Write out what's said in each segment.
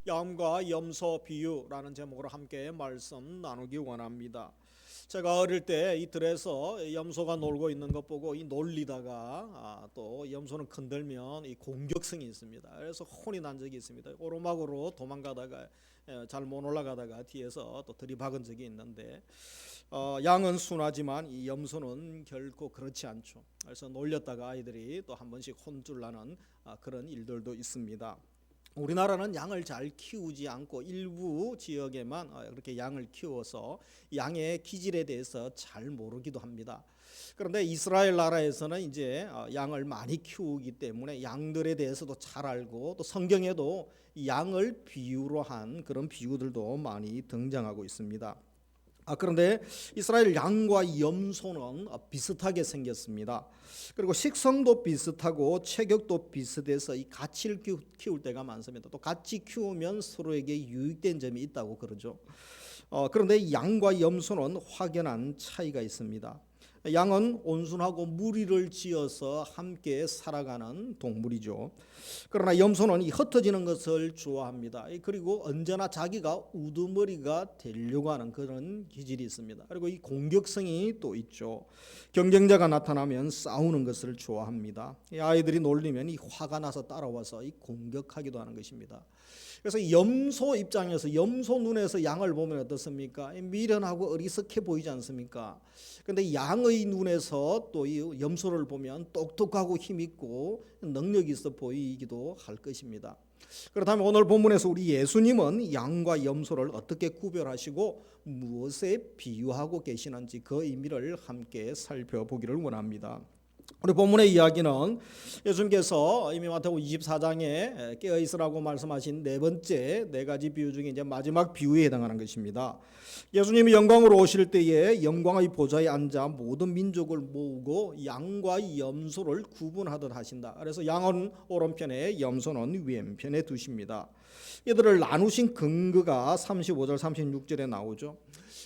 양과 염소 비유라는 제목으로 함께 말씀 나누기 원합니다. 제가 어릴 때 이 들에서 염소가 놀고 있는 것 보고 이 놀리다가 또 염소는 건들면 이 공격성이 있습니다. 그래서 혼이 난 적이 있습니다. 오르막으로 도망가다가 잘 못 올라가다가 뒤에서 또 들이박은 적이 있는데 양은 순하지만 이 염소는 결코 그렇지 않죠. 그래서 놀렸다가 아이들이 또 한 번씩 혼쭐 나는 그런 일들도 있습니다. 우리나라는 양을 잘 키우지 않고 일부 지역에만 그렇게 양을 키워서 양의 기질에 대해서 잘 모르기도 합니다. 그런데 이스라엘 나라에서는 이제 양을 많이 키우기 때문에 양들에 대해서도 잘 알고 또 성경에도 양을 비유로 한 그런 비유들도 많이 등장하고 있습니다. 그런데 이스라엘 양과 염소는 비슷하게 생겼습니다. 그리고 식성도 비슷하고 체격도 비슷해서 이 같이 키울 때가 많습니다. 또 같이 키우면 서로에게 유익된 점이 있다고 그러죠. 그런데 양과 염소는 확연한 차이가 있습니다. 양은 온순하고 무리를 지어서 함께 살아가는 동물이죠. 그러나 염소는 이 흩어지는 것을 좋아합니다. 그리고 언제나 자기가 우두머리가 되려고 하는 그런 기질이 있습니다. 그리고 이 공격성이 또 있죠. 경쟁자가 나타나면 싸우는 것을 좋아합니다. 이 아이들이 놀리면 이 화가 나서 따라와서 이 공격하기도 하는 것입니다. 그래서 염소 입장에서 염소 눈에서 양을 보면 어떻습니까? 미련하고 어리석해 보이지 않습니까? 그런데 양의 눈에서 또 이 염소를 보면 똑똑하고 힘있고 능력이 있어 보이기도 할 것입니다. 그렇다면 오늘 본문에서 우리 예수님은 양과 염소를 어떻게 구별하시고 무엇에 비유하고 계시는지 그 의미를 함께 살펴보기를 원합니다. 우리 본문의 이야기는 예수님께서 이미 마태복음 24장에 깨어 있으라고 말씀하신 네 번째 네 가지 비유 중에 이제 마지막 비유에 해당하는 것입니다. 예수님이 영광으로 오실 때에 영광의 보좌에 앉아 모든 민족을 모으고 양과 염소를 구분하듯 하신다. 그래서 양은 오른편에 염소는 왼편에 두십니다. 이들을 나누신 근거가 35절 36절에 나오죠.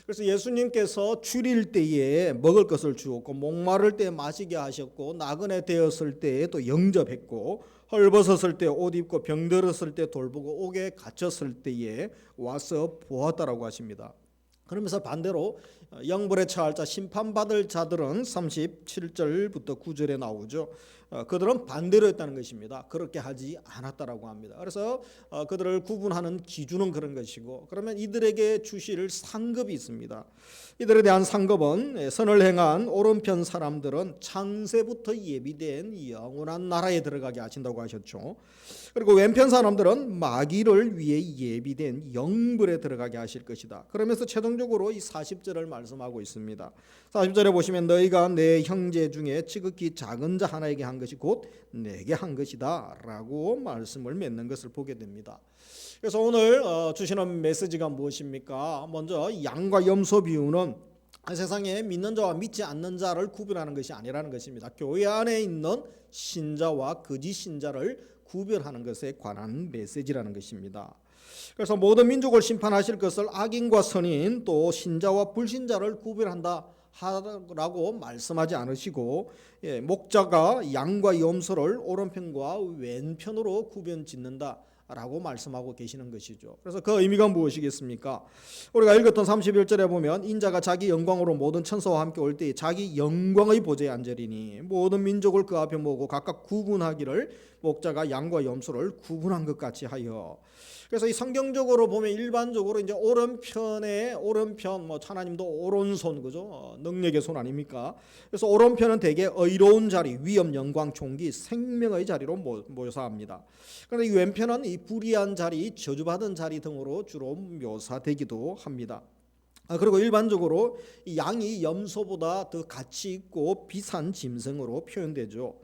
그래서 예수님께서 줄일 때에 먹을 것을 주었고 목마를 때 마시게 하셨고 나그네 되었을 때에 또 영접했고 헐벗었을 때 옷 입고 병들었을 때 돌보고 옥에 갇혔을 때에 와서 보았다라고 하십니다. 그러면서 반대로 영벌에 처할 자 심판받을 자들은 37절부터 9절에 나오죠. 그들은 반대로 했다는 것입니다. 그렇게 하지 않았다라고 합니다. 그래서 그들을 구분하는 기준은 그런 것이고 그러면 이들에게 주실 상급이 있습니다. 이들에 대한 상급은 선을 행한 오른편 사람들은 창세부터 예비된 영원한 나라에 들어가게 하신다고 하셨죠. 그리고 왼편 사람들은 마귀를 위해 예비된 영불에 들어가게 하실 것이다. 그러면서 최종적으로 이 40절을 말씀하고 있습니다. 40절에 보시면 너희가 내 형제 중에 지극히 작은 자 하나에게 한 것이 곧 내게 한 것이다 라고 말씀을 맺는 것을 보게 됩니다. 그래서 오늘 주시는 메시지가 무엇입니까? 먼저 양과 염소 비유는 세상에 믿는 자와 믿지 않는 자를 구별하는 것이 아니라는 것입니다. 교회 안에 있는 신자와 거짓 신자를 구별하는 것에 관한 메시지라는 것입니다. 그래서 모든 민족을 심판하실 것을 악인과 선인 또 신자와 불신자를 구별한다 하라고 말씀하지 않으시고 목자가 양과 염소를 오른편과 왼편으로 구분 짓는다 라고 말씀하고 계시는 것이죠. 그래서 그 의미가 무엇이겠습니까? 우리가 읽었던 31절에 보면 인자가 자기 영광으로 모든 천사와 함께 올 때에 자기 영광의 보좌에 앉으리니 모든 민족을 그 앞에 모으고 각각 구분하기를 목자가 양과 염소를 구분한 것 같이 하여. 그래서 이 성경적으로 보면 일반적으로 이제 오른편에 오른편 하나님도 오른손 그죠? 능력의 손 아닙니까? 그래서 오른편은 대개 의로운 자리, 위엄, 영광, 존귀, 생명의 자리로 묘사합니다. 그런데 이 왼편은 이 불의한 자리, 저주받은 자리 등으로 주로 묘사되기도 합니다. 그리고 일반적으로 이 양이 염소보다 더 가치 있고 비싼 짐승으로 표현되죠.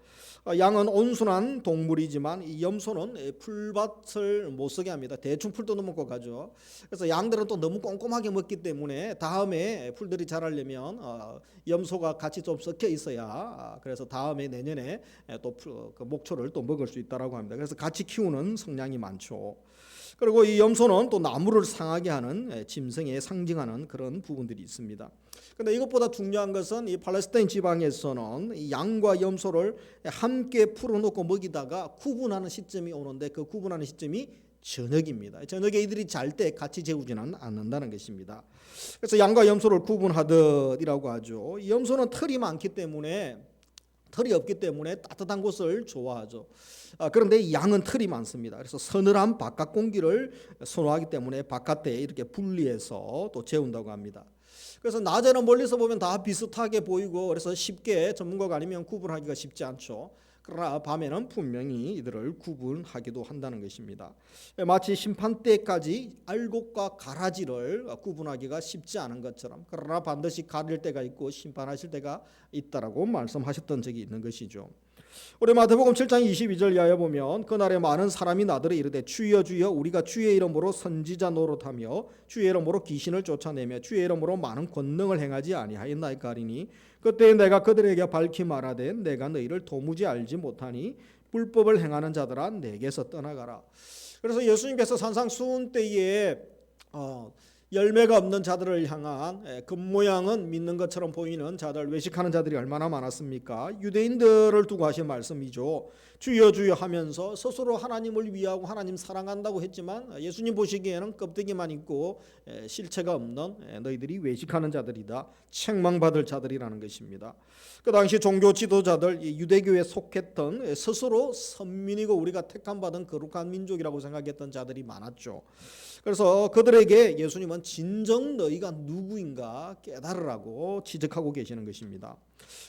양은 온순한 동물이지만 이 염소는 풀밭을 못 쓰게 합니다. 대충 풀도 넘고 가죠. 그래서 양들은 또 너무 꼼꼼하게 먹기 때문에 다음에 풀들이 자라려면 염소가 같이 좀 섞여 있어야 그래서 다음에 내년에 또 그 목초를 또 먹을 수 있다라고 합니다. 그래서 같이 키우는 성향이 많죠. 그리고 이 염소는 또 나무를 상하게 하는 짐승에 상징하는 그런 부분들이 있습니다. 그런데 이것보다 중요한 것은 이 팔레스타인 지방에서는 이 양과 염소를 함께 풀어놓고 먹이다가 구분하는 시점이 오는데 그 구분하는 시점이 저녁입니다. 저녁에 이들이 잘 때 같이 재우지는 않는다는 것입니다. 그래서 양과 염소를 구분하듯이라고 하죠. 염소는 털이 많기 때문에 털이 없기 때문에 따뜻한 곳을 좋아하죠. 그런데 양은 털이 많습니다. 그래서 서늘한 바깥 공기를 선호하기 때문에 바깥에 이렇게 분리해서 또 재운다고 합니다. 그래서 낮에는 멀리서 보면 다 비슷하게 보이고 그래서 쉽게 전문가가 아니면 구분하기가 쉽지 않죠. 그러나 밤에는 분명히 이들을 구분하기도 한다는 것입니다. 마치 심판때까지 알곡과 가라지를 구분하기가 쉽지 않은 것처럼, 그러나 반드시 가릴 때가 있고 심판하실 때가 있다라고 말씀하셨던 적이 있는 것이죠. 우리 마태복음 7장 22절 이하에 보면 그날에 많은 사람이 나더러 이르되 주여 주여 우리가 주의 이름으로 선지자 노릇하며 주의 이름으로 귀신을 쫓아내며 주의 이름으로 많은 권능을 행하지 아니하였나이까 하리니 그때 내가 그들에게 밝히 말하되 내가 너희를 도무지 알지 못하니 불법을 행하는 자들아 내게서 떠나가라. 그래서 예수님께서 산상수훈 때에 열매가 없는 자들을 향한 겉모양은 믿는 것처럼 보이는 자들, 외식하는 자들이 얼마나 많았습니까? 유대인들을 두고 하신 말씀이죠. 주여 주여 하면서 스스로 하나님을 위하고 하나님 사랑한다고 했지만 예수님 보시기에는 껍데기만 있고 실체가 없는 너희들이 외식하는 자들이다, 책망받을 자들이라는 것입니다. 그 당시 종교 지도자들, 유대교에 속했던 스스로 선민이고 우리가 택함받은 거룩한 민족이라고 생각했던 자들이 많았죠. 그래서 그들에게 예수님은 진정 너희가 누구인가 깨달으라고 지적하고 계시는 것입니다.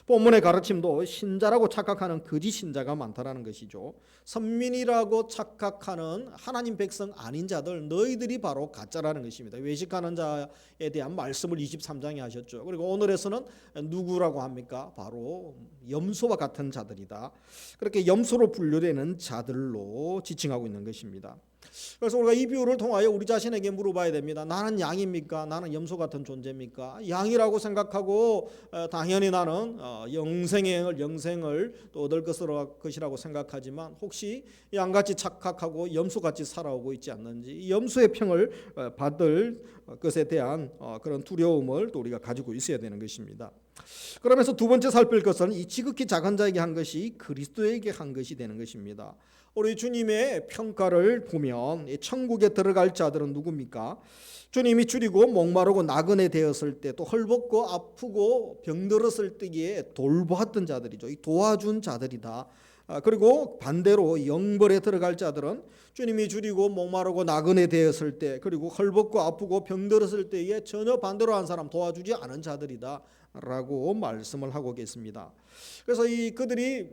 본문의 가르침도 신자라고 착각하는 거짓 신자가 많다라는 것이죠. 선민이라고 착각하는 하나님 백성 아닌 자들, 너희들이 바로 가짜라는 것입니다. 외식하는 자에 대한 말씀을 23장에 하셨죠. 그리고 오늘에서는 누구라고 합니까? 바로 염소와 같은 자들이다. 그렇게 염소로 분류되는 자들로 지칭하고 있는 것입니다. 그래서 우리가 이 비유를 통하여 우리 자신에게 물어봐야 됩니다. 나는 양입니까? 나는 염소 같은 존재입니까? 양이라고 생각하고 당연히 나는 영생을 또 얻을 것이라고 생각하지만 혹시 양같이 착각하고 염소같이 살아오고 있지 않는지, 염소의 평을 받을 것에 대한 그런 두려움을 또 우리가 가지고 있어야 되는 것입니다. 그러면서 두 번째 살필 것은 이 지극히 작은 자에게 한 것이 그리스도에게 한 것이 되는 것입니다. 우리 주님의 평가를 보면 천국에 들어갈 자들은 누굽니까? 주님이 줄이고 목마르고 나그네 되었을 때, 또 헐벗고 아프고 병들었을 때에 돌보았던 자들이죠. 이 도와준 자들이다. 그리고 반대로 영벌에 들어갈 자들은 주님이 줄이고 목마르고 나그네 되었을 때, 그리고 헐벗고 아프고 병들었을 때에 전혀 반대로 한 사람, 도와주지 않은 자들이다 라고 말씀을 하고 계십니다. 그래서 그들이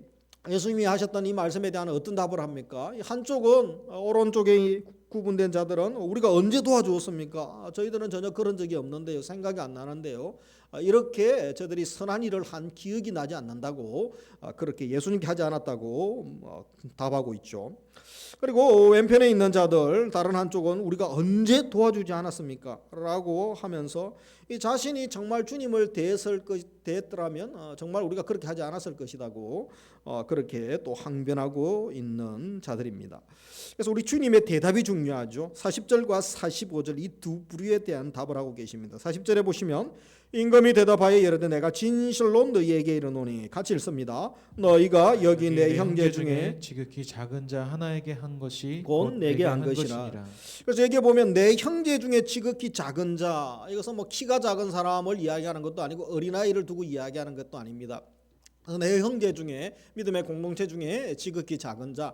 예수님이 하셨던 이 말씀에 대한 어떤 답을 합니까? 한쪽은, 오른쪽에 구분된 자들은 우리가 언제 도와주었습니까? 저희들은 전혀 그런 적이 없는데요, 생각이 안 나는데요, 이렇게 저들이 선한 일을 한 기억이 나지 않는다고, 그렇게 예수님께 하지 않았다고 답하고 있죠. 그리고 왼편에 있는 자들, 다른 한쪽은 우리가 언제 도와주지 않았습니까? 라고 하면서 이 자신이 정말 주님을 대했더라면 정말 우리가 그렇게 하지 않았을 것이라고 그렇게 또 항변하고 있는 자들입니다. 그래서 우리 주님의 대답이 중요하죠. 40절과 45절 이 두 부류에 대한 답을 하고 계십니다. 40절에 보시면 임금이 대답하여 이르되 내가 진실로 너희에게 이르노니, 같이 읽습니다. 너희가 여기 내 형제 중에 지극히 작은 자 하나에게 한 것이 곧 내게 한 것이라. 그래서 여기에 보면 내 형제 중에 지극히 작은 자, 이것은 뭐 키가 작은 사람을 이야기하는 것도 아니고 어린아이를 두고 이야기하는 것도 아닙니다. 내 형제 중에, 믿음의 공동체 중에 지극히 작은 자,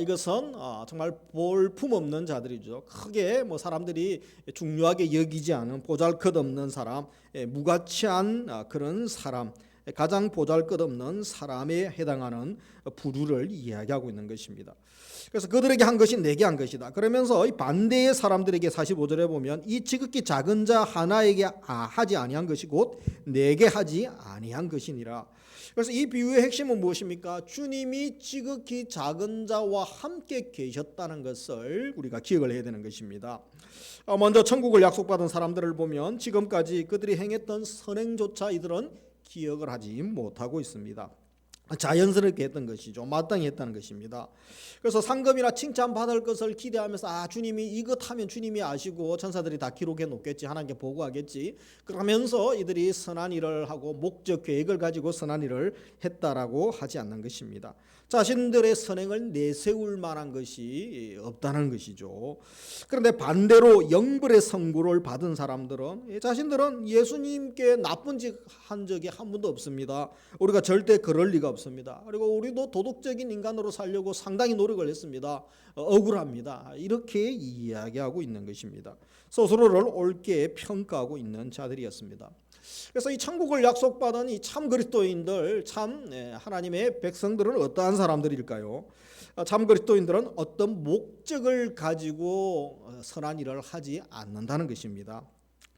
이것은 정말 볼품없는 자들이죠. 크게 뭐 사람들이 중요하게 여기지 않은, 보잘것없는 사람, 무가치한 그런 사람, 가장 보잘것없는 사람에 해당하는 부류를 이야기하고 있는 것입니다. 그래서 그들에게 한 것이 내게 한 것이다. 그러면서 이 반대의 사람들에게 45절에 보면 이 지극히 작은 자 하나에게 하지 아니한 것이 곧 내게 하지 아니한 것이니라. 그래서 이 비유의 핵심은 무엇입니까? 주님이 지극히 작은 자와 함께 계셨다는 것을 우리가 기억을 해야 되는 것입니다. 먼저 천국을 약속받은 사람들을 보면 지금까지 그들이 행했던 선행조차 이들은 기억을 하지 못하고 있습니다. 자연스럽게 했던 것이죠. 마땅히 했다는 것입니다. 그래서 상급이나 칭찬받을 것을 기대하면서 주님이 이것 하면 주님이 아시고 천사들이 다 기록해 놓겠지, 하나님께 보고하겠지, 그러면서 이들이 선한 일을 하고 목적 계획을 가지고 선한 일을 했다라고 하지 않는 것입니다. 자신들의 선행을 내세울 만한 것이 없다는 것이죠. 그런데 반대로 영벌의 선고를 받은 사람들은 자신들은 예수님께 나쁜 짓 한 적이 한 번도 없습니다. 우리가 절대 그럴 리가 없습니다. 그리고 우리도 도덕적인 인간으로 살려고 상당히 노력을 했습니다. 억울합니다. 이렇게 이야기하고 있는 것입니다. 스스로를 옳게 평가하고 있는 자들이었습니다. 그래서 이 천국을 약속받은 이 참 그리스도인들, 참 하나님의 백성들은 어떠한 사람들일까요? 참 그리스도인들은 어떤 목적을 가지고 선한 일을 하지 않는다는 것입니다.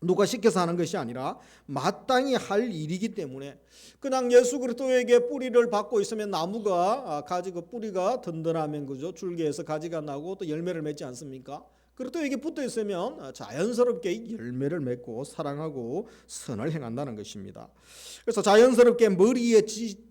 누가 시켜서 하는 것이 아니라 마땅히 할 일이기 때문에 그냥 예수 그리스도에게 뿌리를 받고 있으면 나무가 가지고 뿌리가 든든하면 그죠? 줄기에서 가지가 나고 또 열매를 맺지 않습니까? 그리스도에게 붙어 있으면 자연스럽게 열매를 맺고 사랑하고 선을 행한다는 것입니다. 그래서 자연스럽게 머리에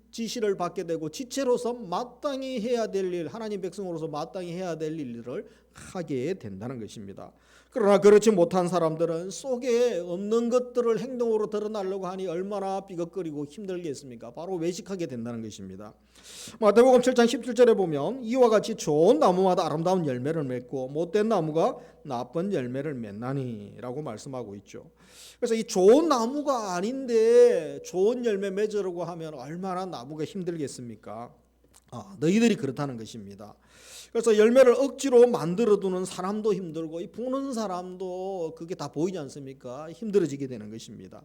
지시를 받게 되고 지체로서 마땅히 해야 될 일, 하나님 백성으로서 마땅히 해야 될 일을 하게 된다는 것입니다. 그러나 그렇지 못한 사람들은 속에 없는 것들을 행동으로 드러내려고 하니 얼마나 삐걱거리고 힘들겠습니까? 바로 외식하게 된다는 것입니다. 마태복음 7장 17절에 보면 이와 같이 좋은 나무마다 아름다운 열매를 맺고 못된 나무가 나쁜 열매를 맺나니 라고 말씀하고 있죠. 그래서 이 좋은 나무가 아닌데 좋은 열매 맺으려고 하면 얼마나 나무가 힘들겠습니까? 너희들이 그렇다는 것입니다. 그래서 열매를 억지로 만들어두는 사람도 힘들고 이 보는 사람도 그게 다 보이지 않습니까? 힘들어지게 되는 것입니다.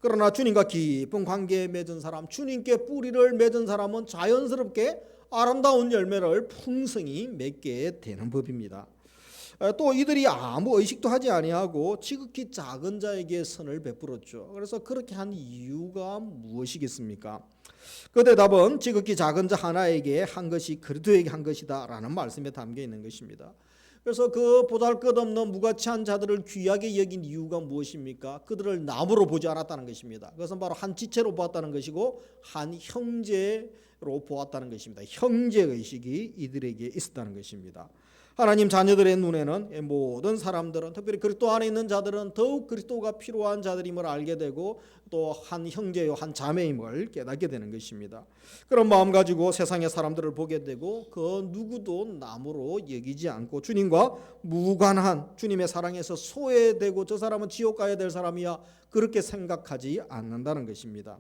그러나 주님과 깊은 관계에 맺은 사람, 주님께 뿌리를 맺은 사람은 자연스럽게 아름다운 열매를 풍성히 맺게 되는 법입니다. 또 이들이 아무 의식도 하지 아니하고 지극히 작은 자에게 선을 베풀었죠. 그래서 그렇게 한 이유가 무엇이겠습니까? 그 대답은 지극히 작은 자 하나에게 한 것이 그리스도에게 한 것이다 라는 말씀에 담겨 있는 것입니다. 그래서 그 보잘것없는 무가치한 자들을 귀하게 여긴 이유가 무엇입니까? 그들을 나무로 보지 않았다는 것입니다. 그것은 바로 한 지체로 보았다는 것이고 한 형제로 보았다는 것입니다. 형제의식이 이들에게 있었다는 것입니다. 하나님 자녀들의 눈에는 모든 사람들은 특별히 그리스도 안에 있는 자들은 더욱 그리스도가 필요한 자들임을 알게 되고 또 한 형제요 한 자매임을 깨닫게 되는 것입니다. 그런 마음 가지고 세상의 사람들을 보게 되고 그 누구도 나무로 여기지 않고 주님과 무관한 주님의 사랑에서 소외되고 저 사람은 지옥 가야 될 사람이야 그렇게 생각하지 않는다는 것입니다.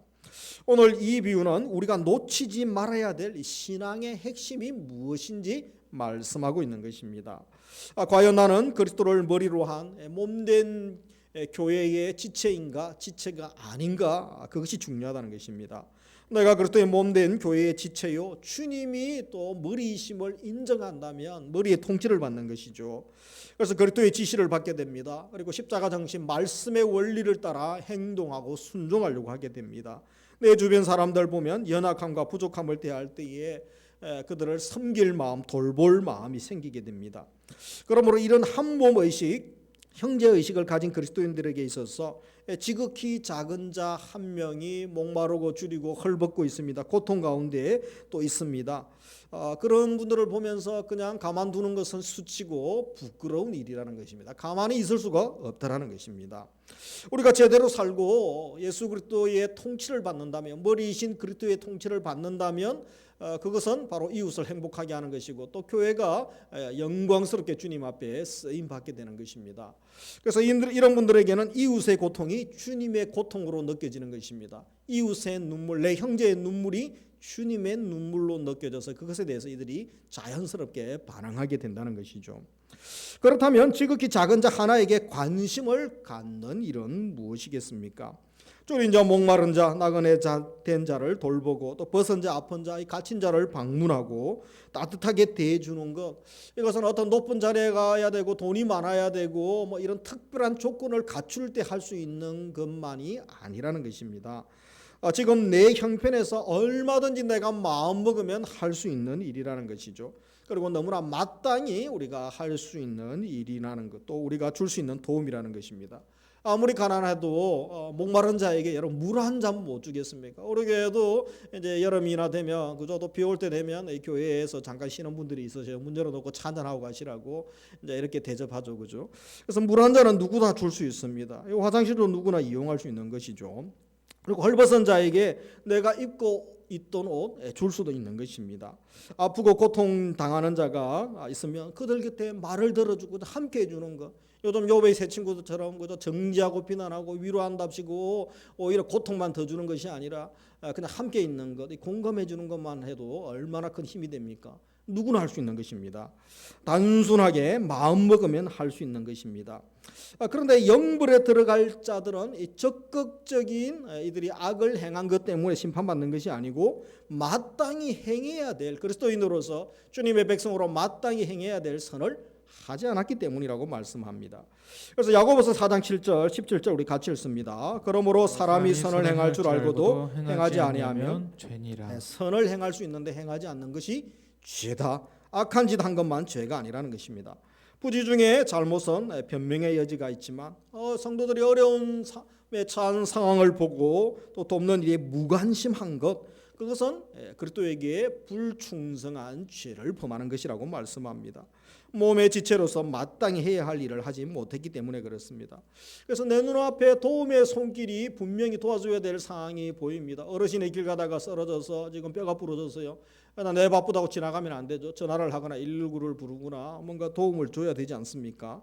오늘 이 비유는 우리가 놓치지 말아야 될 신앙의 핵심이 무엇인지 말씀하고 있는 것입니다. 과연 나는 그리스도를 머리로 한 몸된 교회의 지체인가 지체가 아닌가 그것이 중요하다는 것입니다. 내가 그리스도의 몸된 교회의 지체요 주님이 또 머리이심을 인정한다면 머리의 통치를 받는 것이죠. 그래서 그리스도의 지시를 받게 됩니다. 그리고 십자가 정신 말씀의 원리를 따라 행동하고 순종하려고 하게 됩니다. 내 주변 사람들 보면 연약함과 부족함을 대할 때에 그들을 섬길 마음, 돌볼 마음이 생기게 됩니다. 그러므로 이런 한몸의식, 형제의식을 가진 그리스도인들에게 있어서 지극히 작은 자 한 명이 목마르고 줄이고 헐벗고 있습니다. 고통 가운데 또 있습니다. 그런 분들을 보면서 그냥 가만두는 것은 수치고 부끄러운 일이라는 것입니다. 가만히 있을 수가 없다라는 것입니다. 우리가 제대로 살고 예수 그리스도의 통치를 받는다면 머리이신 그리스도의 통치를 받는다면 그것은 바로 이웃을 행복하게 하는 것이고 또 교회가 영광스럽게 주님 앞에 쓰임 받게 되는 것입니다. 그래서 이런 분들에게는 이웃의 고통이 주님의 고통으로 느껴지는 것입니다. 이웃의 눈물, 내 형제의 눈물이 주님의 눈물로 느껴져서 그것에 대해서 이들이 자연스럽게 반응하게 된다는 것이죠. 그렇다면 지극히 작은 자 하나에게 관심을 갖는 일은 무엇이겠습니까? 줄인 자, 목마른 자, 나그네 된 자를 돌보고 또 벗은 자, 아픈 자, 갇힌 자를 방문하고 따뜻하게 대해주는 것, 이것은 어떤 높은 자리에 가야 되고 돈이 많아야 되고 뭐 이런 특별한 조건을 갖출 때 할 수 있는 것만이 아니라는 것입니다. 지금 내 형편에서 얼마든지 내가 마음 먹으면 할 수 있는 일이라는 것이죠. 그리고 너무나 마땅히 우리가 할 수 있는 일이라는 것, 또 우리가 줄 수 있는 도움이라는 것입니다. 아무리 가난해도 목마른 자에게 여러분 물 한 잔 못 주겠습니까? 우리 교회도 이제 여름이나 되면 그저 또 비 올 때 되면 이 교회에서 잠깐 쉬는 분들이 있으셔요. 문 열어놓고 차 한잔 하고 가시라고 이제 이렇게 대접하죠, 그죠? 그래서 물 한 잔은 누구나 줄 수 있습니다. 이 화장실도 누구나 이용할 수 있는 것이죠. 그리고 헐벗은 자에게 내가 입고 입던 옷 줄 수도 있는 것입니다. 아프고 고통 당하는 자가 있으면 그들 곁에 말을 들어주고 함께 해주는 것. 요즘 욥의 세 친구들처럼 그저 정지하고 비난하고 위로한답시고 오히려 고통만 더 주는 것이 아니라 그냥 함께 있는 것, 공감해 주는 것만 해도 얼마나 큰 힘이 됩니까? 누구나 할 수 있는 것입니다. 단순하게 마음 먹으면 할 수 있는 것입니다. 그런데 영불에 들어갈 자들은 적극적인 이들이 악을 행한 것 때문에 심판받는 것이 아니고 마땅히 행해야 될, 그리스도인으로서 주님의 백성으로 마땅히 행해야 될 선을 하지 않았기 때문이라고 말씀합니다. 그래서 야고보서 4장 7절 17절 우리 같이 읽습니다. 그러므로 사람이 선을 행할 줄 알고도 행하지 아니하면 죄니라. 선을 행할 수 있는데 행하지 않는 것이 죄다. 악한 짓 한 것만 죄가 아니라는 것입니다. 부지 중에 잘못은 변명의 여지가 있지만 성도들이 어려운 처한 상황을 보고 또 돕는 일에 무관심한 것, 그것은 그리스도에게 불충성한 죄를 범하는 것이라고 말씀합니다. 몸의 지체로서 마땅히 해야 할 일을 하지 못했기 때문에 그렇습니다. 그래서 내 눈앞에 도움의 손길이 분명히 도와줘야 될 상황이 보입니다. 어르신의 길 가다가 쓰러져서 지금 뼈가 부러졌어요. 내 바쁘다고 지나가면 안 되죠. 전화를 하거나 119를 부르거나 뭔가 도움을 줘야 되지 않습니까?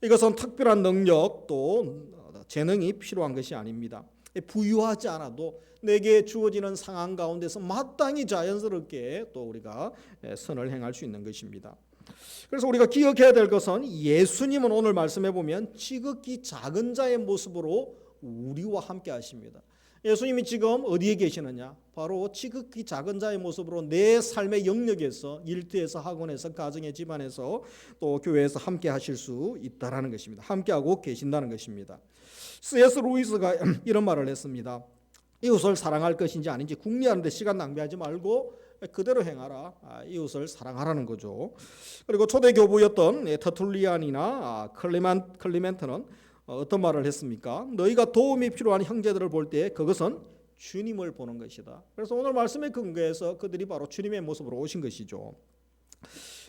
이것은 특별한 능력 또 재능이 필요한 것이 아닙니다. 부유하지 않아도 내게 주어지는 상황 가운데서 마땅히 자연스럽게 또 우리가 선을 행할 수 있는 것입니다. 그래서 우리가 기억해야 될 것은 예수님은 오늘 말씀해 보면 지극히 작은 자의 모습으로 우리와 함께 하십니다. 예수님이 지금 어디에 계시느냐? 바로 지극히 작은 자의 모습으로 내 삶의 영역에서, 일터에서, 학원에서, 가정의 집안에서 또 교회에서 함께 하실 수 있다라는 것입니다. 함께하고 계신다는 것입니다. C.S. 루이스가 이런 말을 했습니다. 이웃을 사랑할 것인지 아닌지 궁리하는데 시간 낭비하지 말고 그대로 행하라. 이웃을 사랑하라는 거죠. 그리고 초대 교부였던 터툴리안이나 클리멘트는 어떤 말을 했습니까? 너희가 도움이 필요한 형제들을 볼 때 그것은 주님을 보는 것이다. 그래서 오늘 말씀에 근거해서 그들이 바로 주님의 모습으로 오신 것이죠.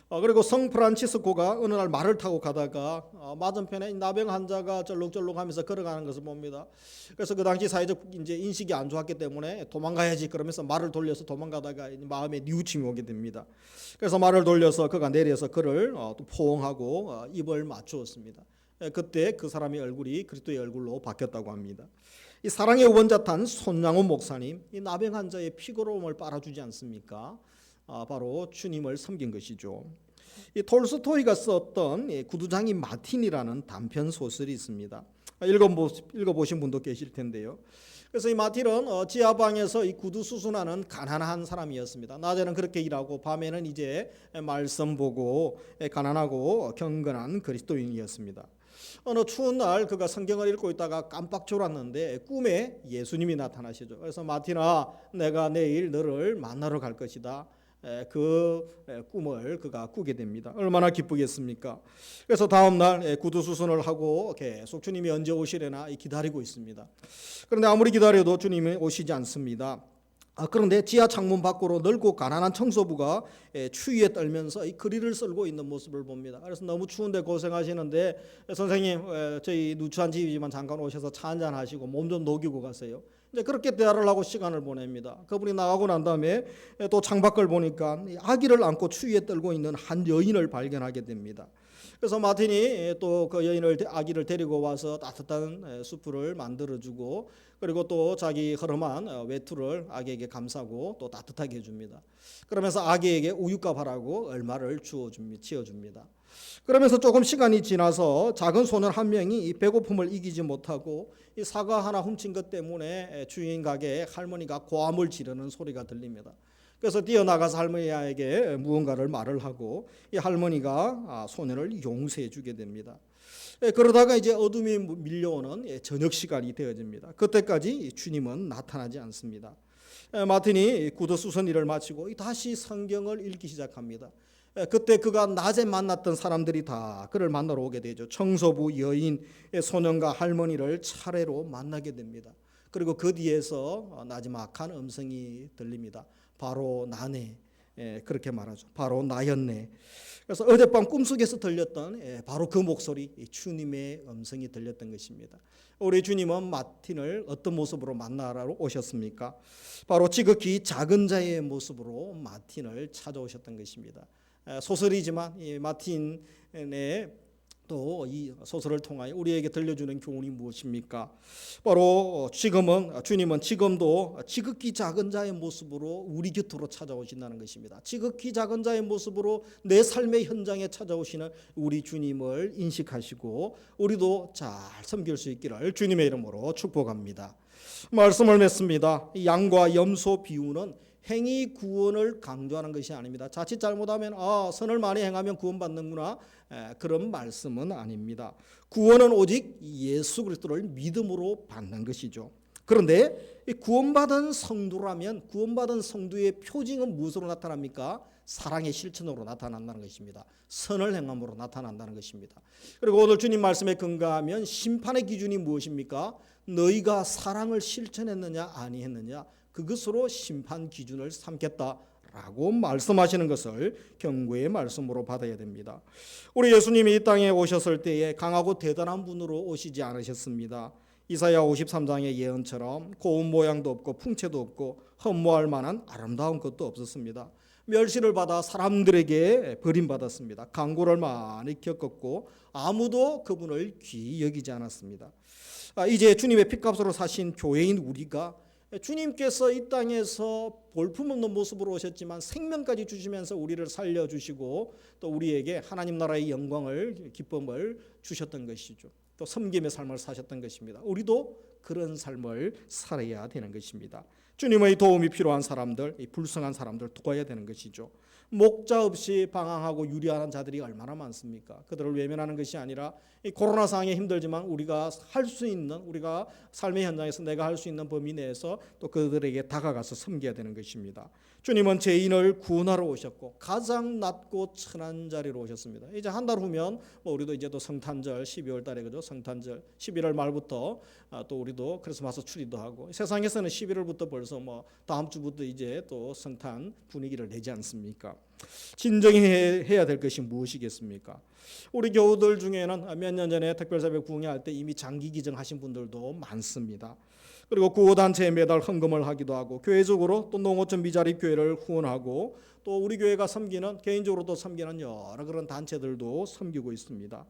그리고 성 프란치스코가 어느 날 말을 타고 가다가 맞은편에 나병 환자가 절룩절룩하면서 걸어가는 것을 봅니다. 그래서 그 당시 사회적 이제 인식이 안 좋았기 때문에 도망가야지 그러면서 말을 돌려서 도망가다가 마음에 뉘우침이 오게 됩니다. 그래서 말을 돌려서 그가 내려서 그를 또 포옹하고 입을 맞추었습니다. 그때 그 사람의 얼굴이 그리스도의 얼굴로 바뀌었다고 합니다. 이 사랑의 원자탄 손양호 목사님, 이 나병 환자의 피고로움을 빨아주지 않습니까? 바로 주님을 섬긴 것이죠. 이 톨스토이가 썼던 구두장이 마틴이라는 단편 소설이 있습니다. 읽어보신 분도 계실 텐데요. 그래서 이 마틴은 지하방에서 이 구두 수순하는 가난한 사람이었습니다. 낮에는 그렇게 일하고 밤에는 이제 말씀 보고 가난하고 경건한 그리스도인이었습니다. 어느 추운 날 그가 성경을 읽고 있다가 깜빡 졸았는데 꿈에 예수님이 나타나시죠. 그래서 마틴아, 내가 내일 너를 만나러 갈 것이다. 그 꿈을 그가 꾸게 됩니다. 얼마나 기쁘겠습니까? 그래서 다음 날 구두 수순을 하고 계속 주님이 언제 오시려나 기다리고 있습니다. 그런데 아무리 기다려도 주님이 오시지 않습니다. 그런데 지하 창문 밖으로 넓고 가난한 청소부가 추위에 떨면서 이 거리를 썰고 있는 모습을 봅니다. 그래서 너무 추운데 고생하시는데 선생님, 저희 누추한 집이지만 잠깐 오셔서 차 한잔 하시고 몸 좀 녹이고 가세요. 이제 그렇게 대화를 하고 시간을 보냅니다. 그분이 나가고 난 다음에 또 창밖을 보니까 아기를 안고 추위에 떨고 있는 한 여인을 발견하게 됩니다. 그래서 마틴이 또 그 아기를 데리고 와서 따뜻한 수프를 만들어주고 그리고 또 자기 허름한 외투를 아기에게 감싸고 또 따뜻하게 해줍니다. 그러면서 아기에게 우유값 하라고 얼마를 지어줍니다. 그러면서 조금 시간이 지나서 작은 소년 한 명이 이 배고픔을 이기지 못하고 이 사과 하나 훔친 것 때문에 주인 가게에 할머니가 고함을 지르는 소리가 들립니다. 그래서 뛰어나가서 할머니에게 무언가를 말을 하고 이 할머니가 소년을 용서해 주게 됩니다. 그러다가 이제 어둠이 밀려오는 저녁 시간이 되어집니다. 그때까지 주님은 나타나지 않습니다. 마틴이 구두 수선 일을 마치고 다시 성경을 읽기 시작합니다. 그때 그가 낮에 만났던 사람들이 다 그를 만나러 오게 되죠. 청소부, 여인, 소년과 할머니를 차례로 만나게 됩니다. 그리고 그 뒤에서 나지막한 음성이 들립니다. 바로 나네, 그렇게 말하죠. 바로 나였네. 그래서 어젯밤 꿈속에서 들렸던 바로 그 목소리, 주님의 음성이 들렸던 것입니다. 우리 주님은 마틴을 어떤 모습으로 만나러 오셨습니까? 바로 지극히 작은 자의 모습으로 마틴을 찾아오셨던 것입니다. 소설이지만 이 마틴의 또 이 소설을 통하여 우리에게 들려주는 교훈이 무엇입니까? 바로 주님은 지금도 지극히 작은 자의 모습으로 우리 곁으로 찾아오신다는 것입니다. 지극히 작은 자의 모습으로 내 삶의 현장에 찾아오시는 우리 주님을 인식하시고 우리도 잘 섬길 수 있기를 주님의 이름으로 축복합니다. 말씀을 맺습니다. 양과 염소 비유는 행위 구원을 강조하는 것이 아닙니다. 자칫 잘못하면 선을 많이 행하면 구원받는구나, 그런 말씀은 아닙니다. 구원은 오직 예수 그리스도를 믿음으로 받는 것이죠. 그런데 구원받은 성도라면 구원받은 성도의 표징은 무엇으로 나타납니까? 사랑의 실천으로 나타난다는 것입니다. 선을 행함으로 나타난다는 것입니다. 그리고 오늘 주님 말씀에 근거하면 심판의 기준이 무엇입니까? 너희가 사랑을 실천했느냐 아니했느냐, 그것으로 심판 기준을 삼겠다라고 말씀하시는 것을 경고의 말씀으로 받아야 됩니다. 우리 예수님이 이 땅에 오셨을 때에 강하고 대단한 분으로 오시지 않으셨습니다. 이사야 53장의 예언처럼 고운 모양도 없고 풍채도 없고 흠모할 만한 아름다운 것도 없었습니다. 멸시를 받아 사람들에게 버림받았습니다. 강고를 많이 겪었고 아무도 그분을 귀히 여기지 않았습니다. 이제 주님의 핏값으로 사신 교회인 우리가 주님께서 이 땅에서 볼품없는 모습으로 오셨지만 생명까지 주시면서 우리를 살려주시고 또 우리에게 하나님 나라의 영광을 기쁨을 주셨던 것이죠. 또 섬김의 삶을 사셨던 것입니다. 우리도 그런 삶을 살아야 되는 것입니다. 주님의 도움이 필요한 사람들, 불쌍한 사람들 도와야 되는 것이죠. 목자 없이 방황하고 유리하는 자들이 얼마나 많습니까? 그들을 외면하는 것이 아니라 이 코로나 상황에 힘들지만 우리가 할 수 있는, 우리가 삶의 현장에서 내가 할 수 있는 범위 내에서 또 그들에게 다가가서 섬겨야 되는 것입니다. 주님은 죄인을 구원하러 오셨고 가장 낮고 천한 자리로 오셨습니다. 이제 한 달 후면 우리도 이제 또 성탄절 12월 달에 그죠? 성탄절 11월 말부터 또 우리도 크리스마스 추리도 하고 세상에서는 11월부터 벌써 다음 주부터 이제 또 성탄 분위기를 내지 않습니까? 진정해야 될 것이 무엇이겠습니까? 우리 교우들 중에는 몇 년 전에 특별새벽 부흥회할 때 이미 장기 기증하신 분들도 많습니다. 그리고 구호단체에 매달 헌금을 하기도 하고 교회적으로 또 농어촌 미자립 교회를 후원하고 또 우리 교회가 섬기는 개인적으로도 섬기는 여러 그런 단체들도 섬기고 있습니다.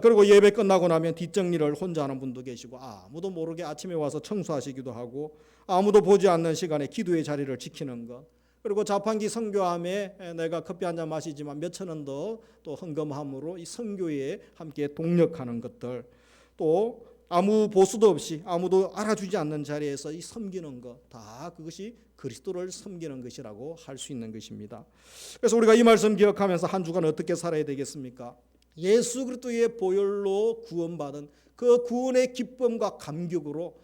그리고 예배 끝나고 나면 뒷정리를 혼자 하는 분도 계시고 아무도 모르게 아침에 와서 청소하시기도 하고 아무도 보지 않는 시간에 기도의 자리를 지키는 것, 그리고 자판기 선교함에 내가 커피 한 잔 마시지만 몇천 원 더 또 헌금함으로 이 선교에 함께 동력하는 것들, 또 아무 보수도 없이 아무도 알아주지 않는 자리에서 이 섬기는 것, 다 그것이 그리스도를 섬기는 것이라고 할 수 있는 것입니다. 그래서 우리가 이 말씀 기억하면서 한 주간 어떻게 살아야 되겠습니까? 예수 그리스도의 보혈로 구원받은 그 구원의 기쁨과 감격으로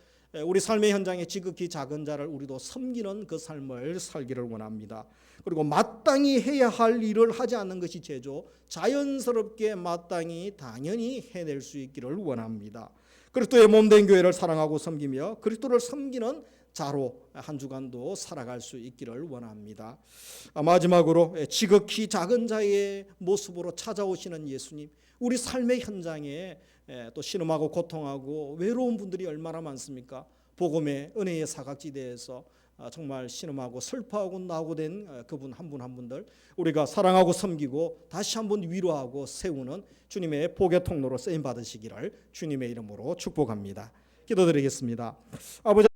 우리 삶의 현장에 지극히 작은 자를 우리도 섬기는 그 삶을 살기를 원합니다. 그리고 마땅히 해야 할 일을 하지 않는 것이 죄죠. 자연스럽게 마땅히 당연히 해낼 수 있기를 원합니다. 그리스도의 몸된 교회를 사랑하고 섬기며 그리스도를 섬기는 자로 한 주간도 살아갈 수 있기를 원합니다. 마지막으로 지극히 작은 자의 모습으로 찾아오시는 예수님, 우리 삶의 현장에 또 신음하고 고통하고 외로운 분들이 얼마나 많습니까? 복음의 은혜의 사각지대에서 정말 신음하고 슬퍼하고 나고된 그분 한 분 한 분들 우리가 사랑하고 섬기고 다시 한번 위로하고 세우는 주님의 복의 통로로 쓰임 받으시기를 주님의 이름으로 축복합니다. 기도드리겠습니다. 아버지